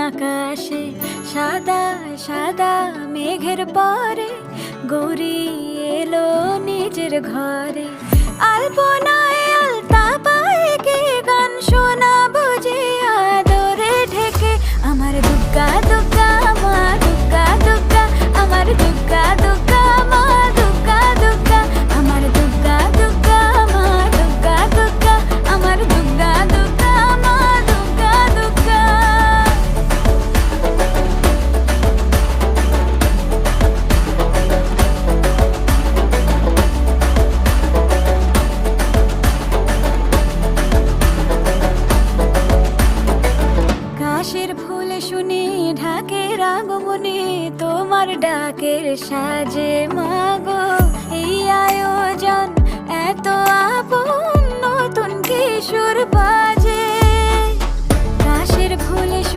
আকাশে সাদা সাদা মেঘের পরে গৌরী এলো নিজের ঘরে। আলপনায় আলতা পায়ে কে গান শোনা বুঝে আদরে ঢেকে। আমার দুগ্গা দুগ্গা মা দুগ্গা দুগ্গা, আমার দুগ্গা দুগ্গা মা দুগ্গা দুগ্গা, আমার দুগ্গা দুগ্গা মা দুগ্গা দুগ্গা, আমার দুগ্গা দুগ্গা মা দুগ্গা দুগ্গা। কাশের ফুল শুনে ঢাকের আগমনে তোমার ডাকের সাজে মাগো। এই আয়োজন এত আপন, নতুন কিশোর বাজে। কাশের ফুল